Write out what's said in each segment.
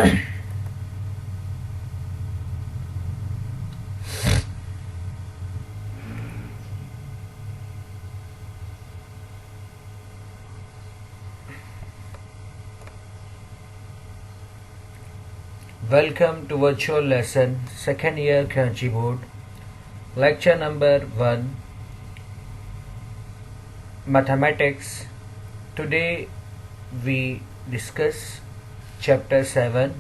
Welcome to virtual lesson second year Kranchi board lecture number 1 mathematics. Today we discuss chapter 7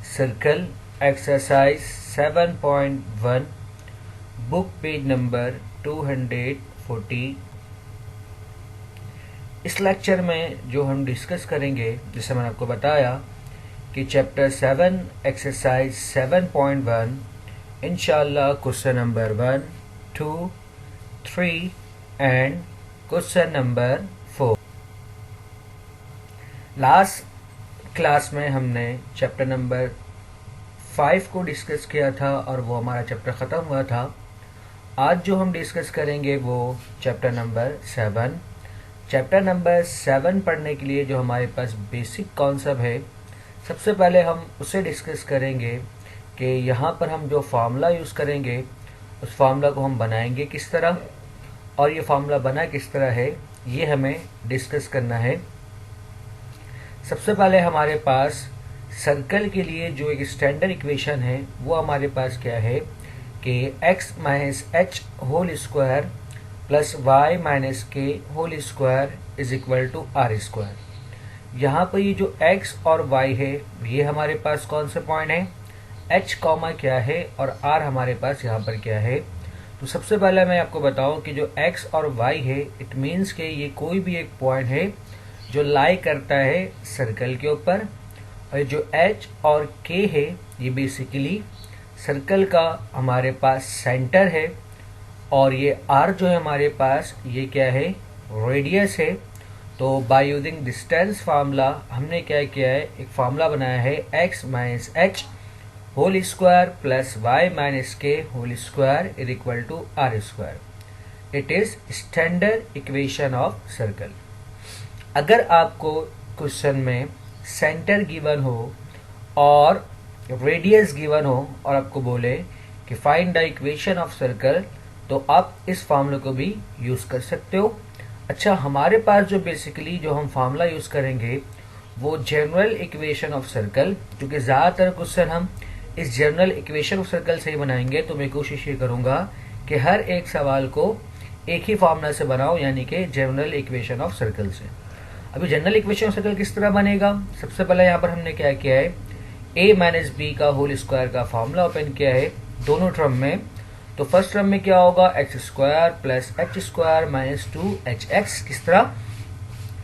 circle exercise 7.1 book page number 240. इस lecture में जो हम discuss करेंगे, जैसे मैंने आपको बताया कि चैप्टर 7 एक्सरसाइज 7.1 इंशाल्लाह question number 1, 2, 3 and question number 4। Last class में हमने चैप्टर नंबर 5 को डिस्कस किया था और वो हमारा चैप्टर ख़त्म हुआ था। आज जो हम डिस्कस करेंगे वो चैप्टर नंबर 7। चैप्टर नंबर 7 पढ़ने के लिए जो हमारे पास बेसिक कॉन्सेप्ट है, सबसे पहले हम उसे डिस्कस करेंगे कि यहाँ पर हम जो फार्मूला यूज़ करेंगे उस फार्मूला को हम बनाएंगे किस तरह, और ये फार्मूला बना किस तरह है ये हमें डिस्कस करना है। सबसे पहले हमारे पास सर्कल के लिए जो एक स्टैंडर्ड इक्वेशन है वो हमारे पास क्या है कि x minus H whole square plus Y minus K whole square is equal to R square. यहाँ पर ये जो x और y है ये हमारे पास कौन से पॉइंट है, h कॉमा क्या है और r हमारे पास यहाँ पर क्या है। तो सबसे पहले मैं आपको बताऊं कि जो x और y है इट मीन्स के ये कोई भी एक पॉइंट है जो लाई करता है सर्कल के ऊपर, और जो h और k है ये बेसिकली सर्कल का हमारे पास सेंटर है, और ये r जो है हमारे पास ये क्या है, रेडियस है। तो बाय यूजिंग डिस्टेंस फार्मूला हमने क्या किया है, एक फार्मूला बनाया है x minus H whole square plus Y minus K whole square is equal to R square. It is standard equation of circle. अगर आपको क्वेश्चन में सेंटर गिवन हो और रेडियस गिवन हो और आपको बोले कि find the equation of circle, तो आप इस फार्मूले को भी यूज कर सकते हो। अच्छा, हमारे पास जो बेसिकली जो हम फार्मूला यूज करेंगे वो जनरल इक्वेशन ऑफ सर्कल, क्योंकि ज़्यादातर क्वेश्चन हम इस जनरल इक्वेशन ऑफ सर्कल से ही बनाएंगे, तो मैं कोशिश ये करूंगा कि हर एक सवाल को एक ही फार्मूला से बनाओ, यानी कि जनरल इक्वेशन ऑफ सर्कल से। अभी जनरल इक्वेशन ऑफ सर्कल किस तरह बनेगा, सबसे पहले यहाँ पर हमने क्या किया है, a माइनस बी का होल स्क्वायर का फार्मूला ओपन किया है दोनों टर्म में। तो फर्स्ट टर्म में क्या होगा, X square plus H square minus 2hx। किस तरह,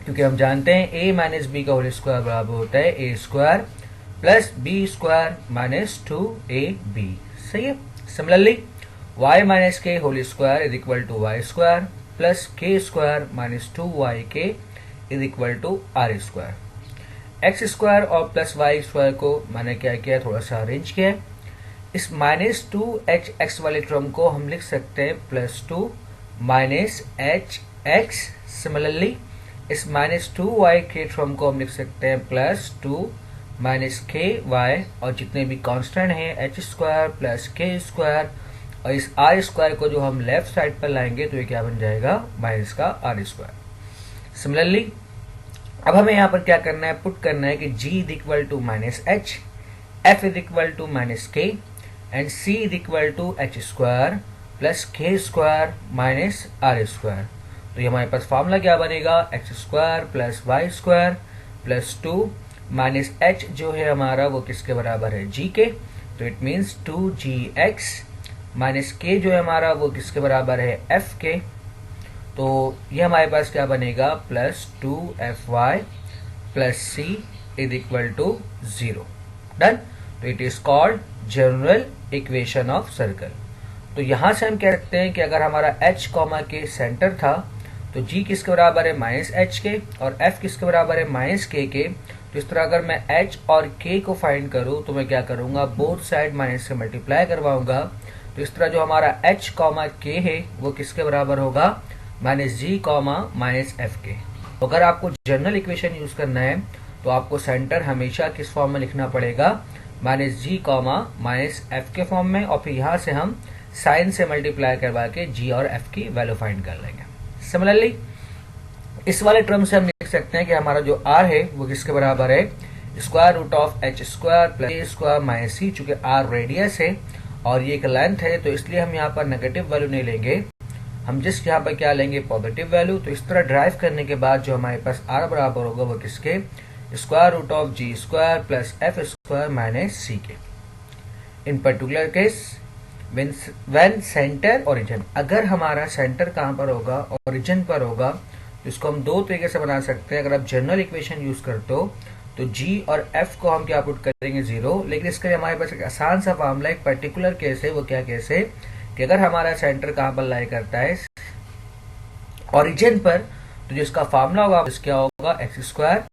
क्योंकि हम जानते हैं a माइनस बी का होल स्क्वायर बराबर होता है a square plus B square minus 2ab। सही है। Similarly y minus K whole square is equal to Y square plus K square minus 2yk is equal to R square. X square और plus Y square को मैंने क्या किया, थोड़ा सा arrange किया है। इस माइनस 2hx वाले टर्म को हम लिख सकते हैं प्लस 2 माइनस hx। सिमिलरली इस माइनस 2y के टर्म को हम लिख सकते हैं प्लस 2 माइनस ky, और जितने भी कांस्टेंट हैं h square plus K square, और इस r स्क्वायर को जो हम लेफ्ट साइड पर लाएंगे तो ये क्या बन जाएगा, माइनस का r स्क्वायर। सिमिलरली अब हमें यहाँ पर क्या करना है, पुट करना है कि g is equal to minus h, f is equal to minus k and c is equal to H square plus K square minus R square. तो ये हमारे पास फार्मूला क्या बनेगा, X square plus Y square plus 2 minus H जो है हमारा वो किसके बराबर है, जी के। तो इट मीन्स 2gx माइनस के जो है हमारा वो किसके बराबर है, एफ के। तो ये हमारे पास क्या बनेगा, plus 2fy plus c is equal to 0। Done. तो it is called general equation of circle. तो यहां से हम कह सकते हैं कि अगर हमारा h कॉमा के सेंटर था तो g किसके बराबर है, माइनस एच के, और f किसके बराबर है, माइनस के। तो इस तरह अगर मैं h और k को फाइंड करूं तो मैं क्या करूंगा, बोथ साइड माइनस से मल्टीप्लाई करवाऊंगा। तो इस तरह जो हमारा h कॉमा k है वो किसके बराबर होगा, minus G comma minus F के। अगर आपको जनरल इक्वेशन यूज करना है तो आपको सेंटर हमेशा किस फॉर्म में लिखना पड़ेगा, -g -f के फॉर्म में, और फिर यहाँ से हम साइन से मल्टीप्लाई करवा के g और f की वैल्यू फाइंड कर लेंगे। सिमिलरली इस वाले टर्म से हम लिख सकते हैं कि हमारा जो r है वो किसके बराबर है, square root of h square plus a square minus c। चूंकि r रेडियस है और ये एक लेंथ है, तो इसलिए हम यहाँ पर नेगेटिव वैल्यू नहीं लेंगे, हम जस्ट यहाँ पर क्या लेंगे, पॉजिटिव वैल्यू। तो इस तरह ड्राइव करने के बाद जो हमारे पास r बराबर होगा वो किसके, square root of g square plus f square minus c के। In particular case when centre origin, अगर हमारा सेंटर कहाँ पर होगा, ओरिजिन पर होगा, तो इसको हम दो तरीके से बना सकते हैं। अगर आप जनरल इक्वेशन यूज करते हो तो g और f को हम क्या पुट करेंगे, 0। लेकिन इसके लिए हमारे पास एक आसान सा फॉर्मूला, एक पर्टिकुलर केस है। वो क्या केस है कि अगर हमारा सेंटर कहाँ पर लाई करता है, ओरिजिन पर, तो जिसका फॉर्मूला होगा क्या होगा, X square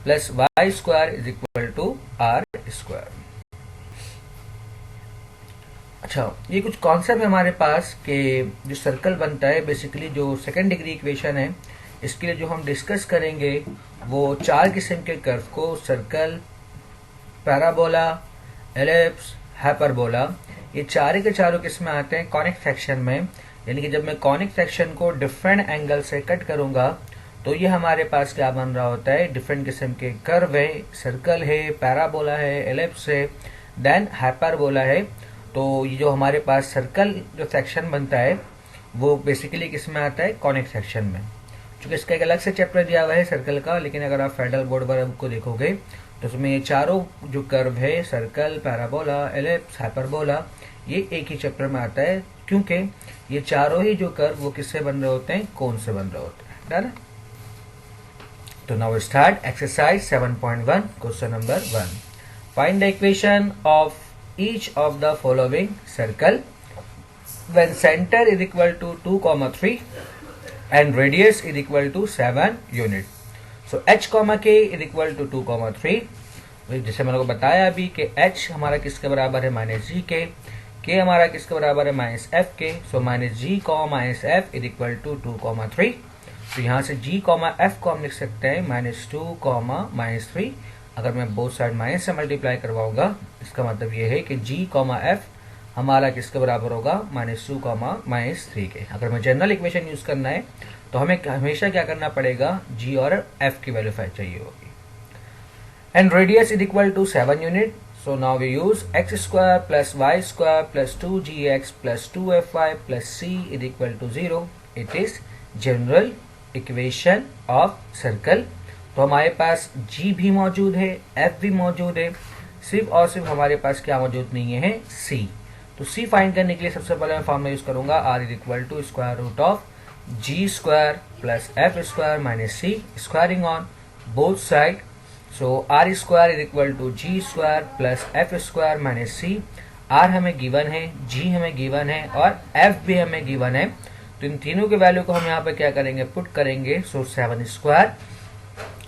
plus Y square is equal to R square. अच्छा, ये कुछ कॉन्सेप्ट है हमारे पास कि जो सर्कल बनता है, बेसिकली जो सेकंड डिग्री इक्वेशन है, इसके लिए जो हम डिस्कस करेंगे वो 4 किस्म के कर्व को, सर्कल, पैराबोला, एलिप्स, हाइपरबोला, ये चारों के चारों किस्में आते हैं कॉनिक सेक्शन में। यानी कि जब मैं कॉनिक सेक्शन को डिफरेंट एंगल से कट करूंगा तो ये हमारे पास क्या बन रहा होता है, डिफरेंट किस्म के कर्व है, सर्कल है, पैराबोला है, एलिप्स है, देन हाइपरबोला है। तो ये जो हमारे पास सर्कल जो सेक्शन बनता है वो बेसिकली किसमें आता है, कॉनिक सेक्शन में। चूंकि इसका एक अलग से चैप्टर दिया हुआ है सर्कल का, लेकिन अगर आप फेडरल बोर्ड पर को देखोगे तो उसमें ये चारों जो कर्व है, सर्कल, पैराबोला, एलिप्स, हाइपरबोला, ये एक ही चैप्टर में आता है, क्योंकि ये चारों ही जो कर्व वो किससे बन रहे होते हैं, कोन से बन रहे होते हैं। डन। तो now start exercise 7.1, question number 1। Find the equation of each of the following circle when center is equal to 2,3 and radius is equal to 7 unit. So h, k is equal to 2,3, जैसे मैंने को बताया अभी कि h हमारा किसके बराबर है, -g के, k हमारा किसके बराबर है, -f के। सो -g, -f is equal to 2,3। तो यहाँ से g, f को हम लिख सकते हैं -2, -3। अगर मैं बोथ साइड माइनस से मल्टीप्लाई करवाऊंगा, इसका मतलब ये है कि g, f हमारा किसके बराबर होगा, -2, -3 के। अगर मैं जनरल इक्वेशन यूज करना है तो हमें हमेशा क्या करना पड़ेगा, g और f की वैल्यू चाहिए होगी। And radius is equal to 7 unit. So now we use x square plus Y square plus 2gx plus 2fy plus c is equal to 0। It is general equation of circle. तो हमारे पास g भी मौजूद है, f भी मौजूद है, सिर्फ और सिर्फ हमारे पास क्या मौजूद नहीं है, c। तो c फाइंड करने के लिए सबसे पहले मैं फॉर्मूला यूज करूंगा, r is equal to square root of g square plus f square minus c, squaring on both side. So r square is equal to g square plus f square minus c। r हमें given है, g हमें given है और f भी हमें given है। तो इन तीनों के वैल्यू को हम यहाँ पे क्या करेंगे, पुट करेंगे। So 7 square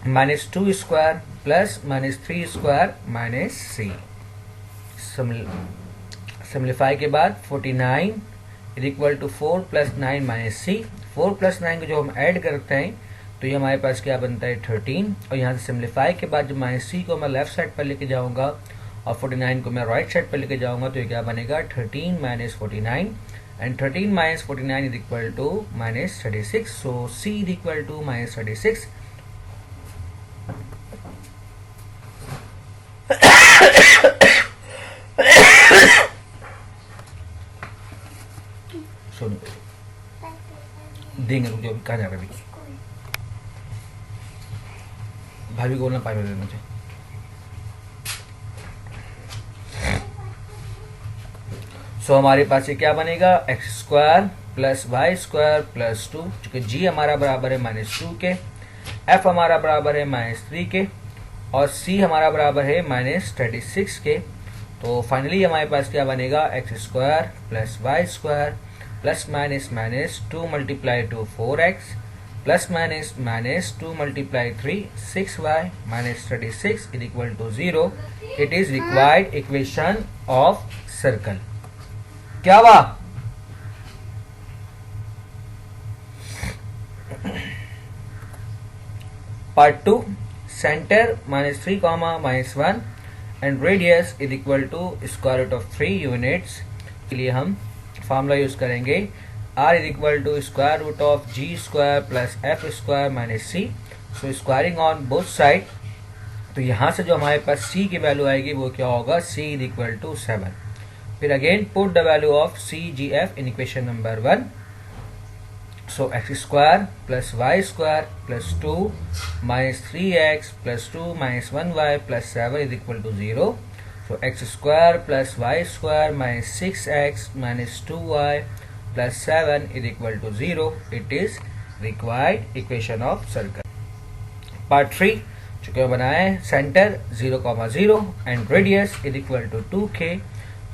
-2 square plus -3 square minus c। Simplify के बाद 49 is equal to 4 plus 9 minus c। 4 plus 9 को जो हम ऐड करते हैं तो ये हमारे पास क्या बनता है, 13। और यहाँ से सिम्प्लीफाई के बाद जब माइनस c को मैं लेफ्ट साइड पर लेके जाऊंगा और 49 को मैं राइट साइड पर लेके जाऊंगा तो ये क्या बनेगा, 13 minus 49, and 13 minus 49 is equal to -36। So c is equal to -36। सुन देंगे रुक जाओ, कहाँ जा रहा है भाभी को बोलना, पाई में मुझे। सो हमारे पास ये क्या बनेगा, X square plus Y square plus 2, चूंकि g हमारा बराबर है -2 के, f हमारा बराबर है -3 के और c हमारा बराबर है -36 के। तो फाइनली हमारे पास क्या बनेगा, X square plus Y square plus minus 2 multiply two 4x plus minus 2 multiply 3 6y minus 36 is equal to 0। It is required equation of circle. क्या हुआ, part 2 center minus 3 comma minus 1 and radius is equal to square root of 3 units के लिए हम formula use करेंगे r is equal to square root of g square plus f square minus c. So squaring on both side, तो यहाँ से जो हमारे पास c की वैल्यू आएगी वो क्या होगा, c is equal to 7. फिर again put the value of c g f in equation number 1. So x square plus y square plus 2 minus 3x plus 2 minus 1y plus 7 is equal to 0. So x square plus y square minus 6x minus 2y plus 7 is equal to 0. It is required equation of circle. Part 3 जो कि बनाए centre 0,0 and radius is equal to 2k.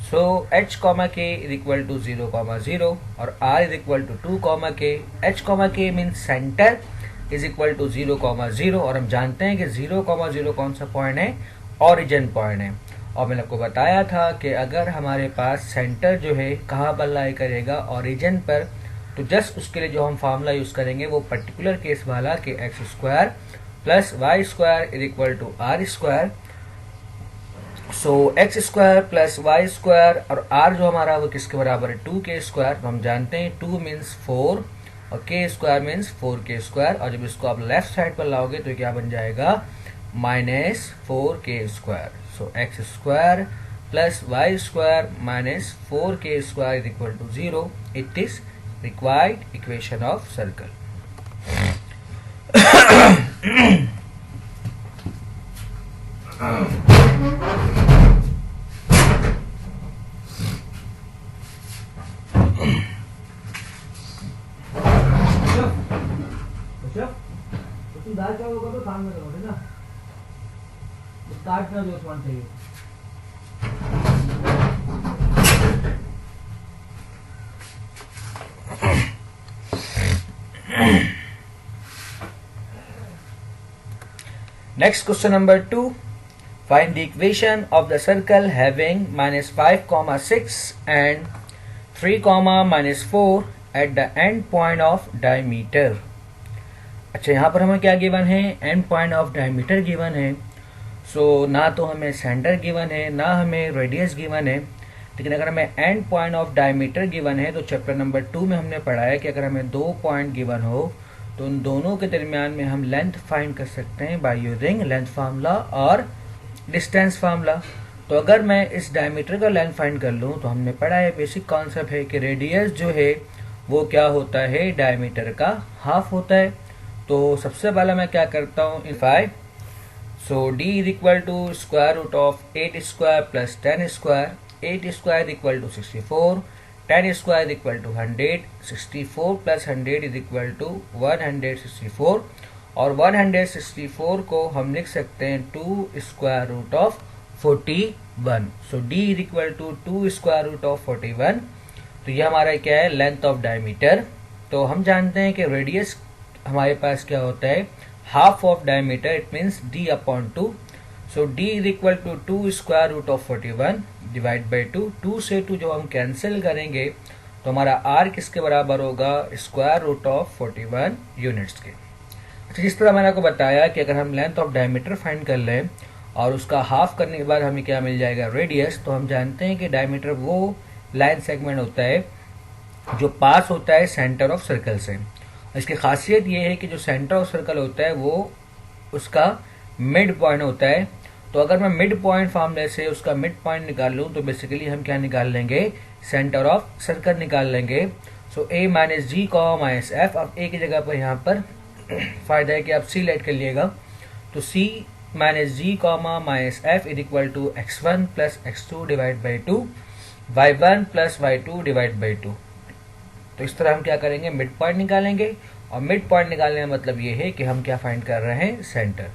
So h comma k is equal to 0,0 और r is equal to 2,k. h comma k means center is equal to 0,0 और हम जानते हैं कि 0,0 कौन सा पॉइंट है, ओरिजिन पॉइंट है. और मैंने आपको बताया था कि अगर हमारे पास सेंटर जो है कहाँ पर लाई करेगा, ओरिजिन पर, तो जस्ट उसके लिए जो हम फार्मूला यूज करेंगे वो पर्टिकुलर केस वाला कि X square plus Y square is equal to R square. So X square plus Y square और आर जो हमारा वो किसके बराबर है, 2k स्क्वायर. तो हम जानते हैं 2 मीन्स 4 और k square means 4k square. और जब इसको आप लेफ्ट साइड पर लाओगे तो क्या बन जाएगा, minus 4k square. So X square plus Y square minus 4k square is equal to 0. It is required equation of circle. तुम दाल चावल होगा तो काम में करोगे ना, काटना जो सामान चाहिए. Next question number 2. Find the equation of the circle having minus 5, 6 and 3, minus 4 at the end point of diameter. अच्छा, यहाँ पर हमें क्या गिवन है, and point of diameter given है. सो ना तो हमें सेंटर गिवन है ना हमें रेडियस गिवन है. लेकिन अगर हमें and point of diameter given है तो चैप्टर नंबर 2 में हमने पढ़ा है कि अगर हमें 2 पॉइंट गिवन हो तो उन दोनों के दरमियान में हम लेंथ फाइंड कर सकते हैं बाय यूजिंग लेंथ फार्मूला और डिस्टेंस फार्मूला. तो अगर मैं इस डायमीटर का लेंथ फाइंड कर लूँ तो हमने पढ़ा है, बेसिक कॉन्सेप्ट है कि रेडियस जो है वो क्या होता है, डायमीटर का हाफ होता है. तो सबसे पहले मैं क्या करता हूँ, in 5. So d is equal to square root of 8 square plus 10 square. 8 square equal to 64, 10 square equal to 100, 64 plus 100 is equal to 164. और 164 को हम लिख सकते हैं 2 square root of 41. So d is equal to 2 square root of 41. तो ये हमारा क्या है, लेंथ ऑफ डायमीटर. तो हम जानते हैं कि रेडियस हमारे पास क्या होता है, half of diameter. It means d upon 2. So d is equal to 2 square root of 41 divide by 2. 2 से 2 जो हम कैंसिल करेंगे तो हमारा r किसके बराबर होगा, स्क्वायर रूट ऑफ 41 यूनिट्स के. अच्छा, जिस तरह मैंने आपको बताया कि अगर हम लेंथ ऑफ डायमीटर फाइंड कर लें और उसका हाफ करने के बाद हमें क्या मिल जाएगा, रेडियस. तो हम जानते हैं कि डायमीटर वो लाइन सेगमेंट होता है जो पास होता है सेंटर ऑफ सर्कल से. इसकी खासियत ये है कि जो सेंटर ऑफ सर्कल होता है वो उसका मिड पॉइंट होता है. तो अगर मैं मिड पॉइंट फार्मूले से उसका मिड पॉइंट निकाल लूँ तो बेसिकली हम क्या निकाल लेंगे, सेंटर ऑफ सर्कल निकाल लेंगे. So a minus G minus F. अब a की जगह पर यहाँ पर फायदा है कि आप c लेट कर लिएगा. तो c minus G minus F is equal to x1 plus x2 divide by 2, y1 plus y2 divide by 2. तो इस तरह हम क्या करेंगे, मिड पॉइंट निकालेंगे. और मिड पॉइंट निकालने का मतलब ये है कि हम क्या फाइंड कर रहे हैं, centre.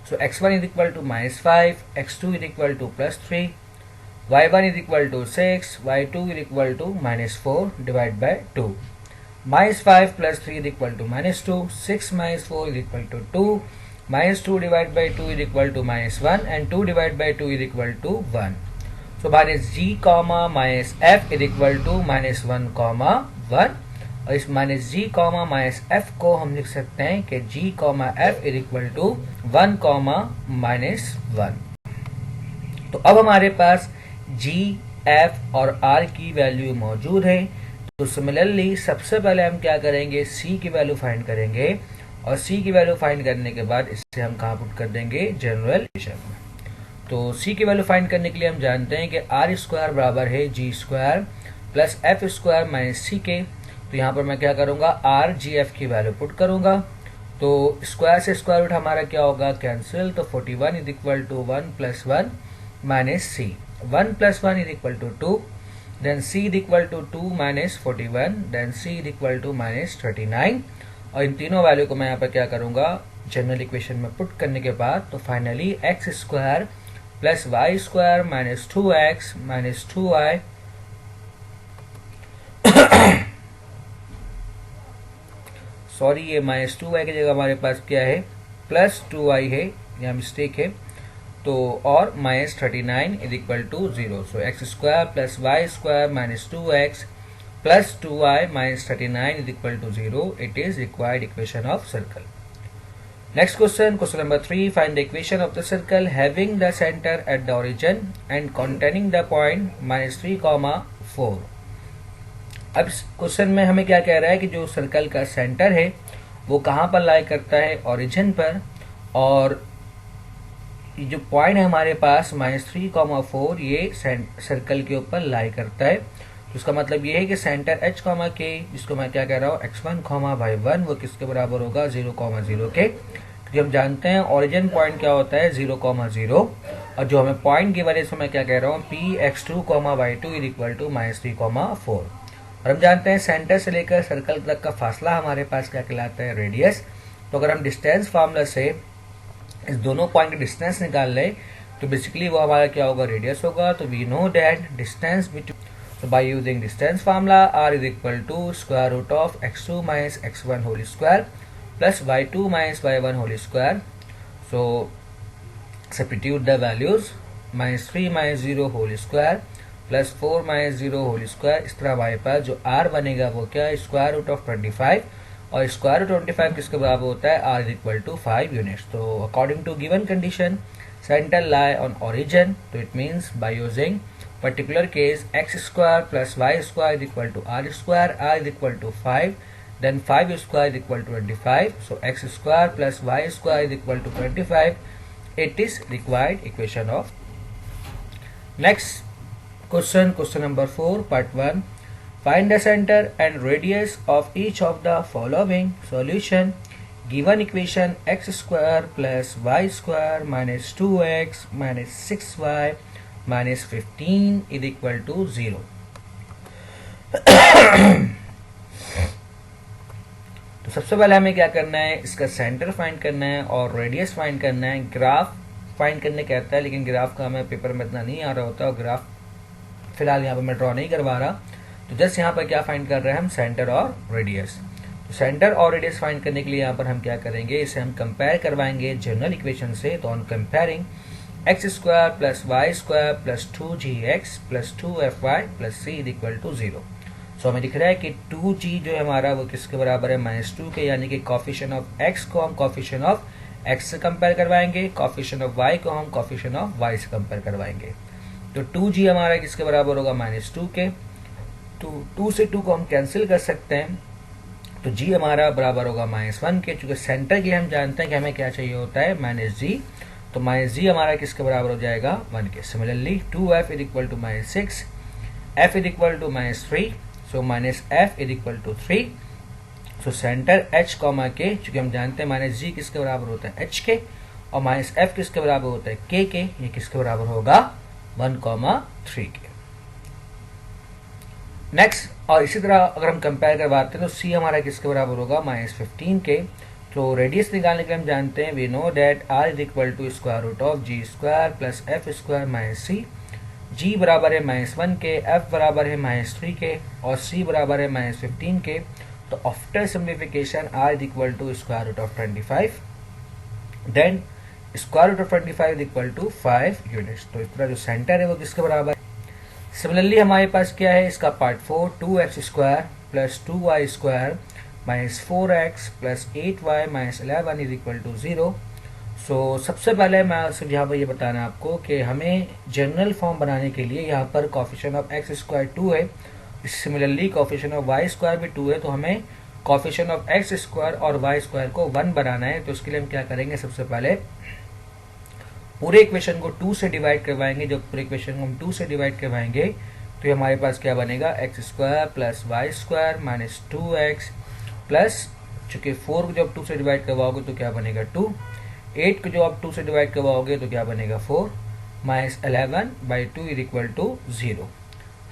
So x1 is equal to minus 5, x2 is equal to plus 3, y1 is equal to 6, y2 is equal to minus 4 divide by 2. Minus 5 plus 3 is equal to minus 2, 6 minus 4 is equal to 2, minus 2 divide by 2 is equal to minus 1 and 2 divide by 2 is equal to 1. So minus G minus F is equal to minus 1, 1. और इस minus G comma minus F को हम लिख सकते हैं कि G comma F is equal to 1 comma minus 1। तो अब हमारे पास जी, एफ और आर की वैल्यू मौजूद है। तो सिमिलरली सबसे पहले हम क्या करेंगे, सी की वैल्यू फाइंड करेंगे और सी की वैल्यू फाइंड करने के बाद इससे हम कहाँ पुट कर देंगे, जनरल इक्वेशन में। तो सी की वैल्यू फाइंड करने के लिए हम जानते हैं कि आर स्क्वायर बराबर है G square plus F square minus C के। तो यहाँ पर मैं क्या करूंगा, आर जी एफ की वैल्यू पुट करूंगा। तो स्क्वायर से स्क्वायर रूट हमारा क्या होगा, कैंसिल। तो 41 is equal to 1 plus 1 minus C. 1 plus 1 is equal to 2, then c is equal to 2 minus 41, then c is equal to minus 39। और इन तीनों वैल्यू को मैं यहाँ पर क्या करूंगा, जनरल इक्वेशन में पुट करने के बाद तो finally X square plus Y square minus 2x minus 2y sorry ये माइनस 2y की जगह हमारे पास क्या है, प्लस 2y है, यहाँ मिस्टेक है। तो और minus 39 is equal to 0। So X square plus Y square minus 2x plus 2y minus 39 is equal to 0। It is required equation of circle. Next question number 3. Find the equation of the circle having the center at the origin and containing the point minus 3, 4. अब इस question में हमें क्या कह रहा है कि जो सर्कल का सेंटर है वो कहाँ पर लाई करता है, ओरिजिन पर, और ये जो पॉइंट है हमारे पास -3, 4 ये सर्कल के ऊपर लाई करता है। तो इसका मतलब ये है कि सेंटर h, के, जिसको मैं क्या कह रहा हूँ x1, y1, वो किसके बराबर होगा, 0, 0 के। क्योंकि हम जानते हैं ओरिजिन पॉइंट क्या होता है, 0, 0, और जो हमें पॉइंट की वजह से मैं क्या कह रहा हूँ, p x2, y2 is equal to -3, 4। और हम जानते हैं सेंटर से लेकर सर्कल तक का फासला हमारे पास क्या कहलाता है, रेडियस। तो अगर हम डिस्टेंस फार्मूला से इस दोनों पॉइंट का डिस्टेंस निकाल ले तो बेसिकली वो हमारा क्या होगा, रेडियस होगा। तो we know that distance between, so by using distance formula, r is equal to square root of x2 minus x1 whole square plus y2 minus y1 whole square. So substitute the values, -3 minus 0 whole square plus 4 minus 0 whole square। इस तरह हमारे पास जो r बनेगा वो क्या है, square root of 25, और square root 25 किसके बराबर होता है, r is equal to 5 units. तो according to given condition centre lie on origin, तो it means by using particular case x square plus y square is equal to r square, r is equal to 5, then 5 square is equal to 25. So x square plus y square is equal to 25. It is required equation of. Next question number 4, part 1. Find the center and radius of each of the following. Solution: given equation x square plus y square minus 2x minus 6y minus 15 is equal to 0। तो सबसे पहले हमें क्या करना है, इसका centre find करना है और रेडियस फाइंड करना है। ग्राफ फाइंड करने कहता है, लेकिन ग्राफ का हमें पेपर में इतना नहीं आ रहा होता, और ग्राफ फिलहाल यहाँ पर मैं ड्रॉ नहीं करवा रहा। तो जस्ट यहाँ पर क्या फाइंड कर रहे हैं हम, सेंटर और रेडियस। तो सेंटर और रेडियस फाइंड करने के लिए यहाँ पर हम क्या करेंगे, इसे हम कंपेयर करवाएंगे जनरल इक्वेशन से। तो on comparing X square plus Y square plus 2gx plus 2fy plus c is equal to 0। So हमें दिख रहा है कि 2g जो है हमारा वो किसके बराबर है, -2 के, यानी कि कोफिशिएंट ऑफ x को हम कोफिशिएंट ऑफ x से कंपेयर करवाएंगे, कोफिशिएंट ऑफ y को हम कोफिशिएंट ऑफ y से कंपेयर करवाएंगे। तो 2g हमारा किसके बराबर होगा, -2 के। तो 2 से 2 को हम कैंसिल कर सकते हैं, तो g हमारा बराबर होगा -1 के। चूंकि सेंटर के लिए हम जानते हैं कि हमें क्या चाहिए होता है, -g, तो -g हमारा किसके बराबर हो जाएगा, 1 के। Similarly 2f is equal to -6, f is equal to -3, so -f is equal to 3। So centre h, k, चूंकि हम जानते हैं -g किसके बराबर होता है, h के, और -f किसके बराबर होता है, k के। ये किसके बराबर होगा, 1, 3 के। नेक्स्ट, और इसी तरह अगर हम कंपेयर करवाते हैं तो c हमारा किसके बराबर होगा, -15 के। तो रेडियस निकालने के लिए हम जानते हैं, we know that r is equal to square root of g square plus f square minus c। g बराबर है -1 के, f बराबर है -3 के, और c बराबर है -15 के। तो after simplification r is equal to square root of 25, then square root of 25 is equal to 5 units. तो इस तरह जो सेंटर है वो किसके बराबर है। सिमिलरली हमारे पास क्या है, इसका part 4, 2x square plus 2y² minus 4x plus 8y minus 11 is equal to 0। So सबसे पहले मैं सिर्फ यहाँ पर ये बताना आपको कि हमें जनरल फॉर्म बनाने के लिए यहाँ पर कोफिशिएंट ऑफ x² 2 है, सिमिलरली कोफिशिएंट ऑफ y² भी 2 है, तो हमें कोफिशिएंट ऑफ x² और y² को 1 बनाना है। तो उसके लिए हम क्या करेंगे, सबसे पहले पूरे इक्वेशन को 2 से डिवाइड करवाएंगे। जब पूरे इक्वेशन को हम 2 से डिवाइड करवाएंगे तो हमारे पास क्या बनेगा, x² plus y² minus 2x plus, चूंकि 4 को जब 2 से डिवाइड करवाओगे तो क्या बनेगा 2, 8 को जो आप 2 से डिवाइड करवाओगे तो क्या बनेगा 4 minus 11/2 is equal to 0।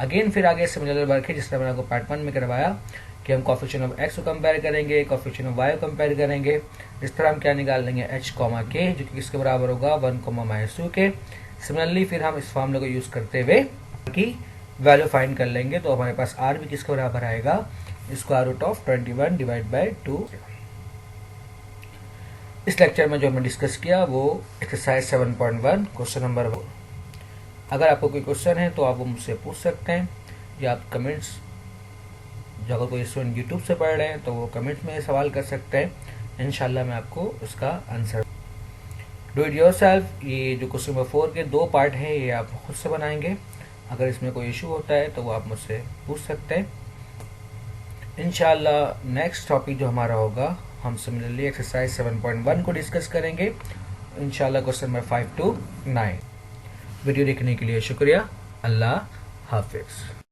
Again फिर आगे सिमिलर वर्क है जिस तरह मैंने आपको पार्ट 1 में करवाया कि हम कोफिशिएंट ऑफ x को कंपेयर करेंगे, कोफिशिएंट ऑफ y को कंपेयर करेंगे। इस तरह हम क्या निकाल लेंगे, h, k, जो कि किसके बराबर होगा 1, -2 के। सिमिलरली फिर हम इस फॉर्मूले को यूज करते हुए की वैल्यू फाइंड कर लेंगे, तो हमारे पास r भी किसके बराबर आएगा, square root of 21 divide by 2। इस लेक्चर में जो हमने डिस्कस किया वो एक्सरसाइज 7.1 क्वेश्चन नंबर 1। अगर आपको कोई क्वेश्चन है तो आप वो मुझसे पूछ सकते हैं, या आप कमेंट्स, जो अगर कोई स्टूडेंट यूट्यूब से पढ़ रहे हैं तो वो कमेंट्स में सवाल कर सकते हैं। इंशाल्लाह मैं आपको उसका आंसर। Do it yourself. ये जो क्वेश्चन नंबर 4 के 2 पार्ट हैं ये आप खुद से बनाएंगे। अगर इसमें कोई इशू होता है तो वो आप मुझसे पूछ सकते हैं। इंशाल्लाह नेक्स्ट टॉपिक जो हमारा होगा, हम सिमिलरली एक्सरसाइज 7.1 को डिस्कस करेंगे। इंशाल्लाह क्वेश्चन नंबर 5 to 9। वीडियो देखने के लिए शुक्रिया। अल्लाह हाफिज।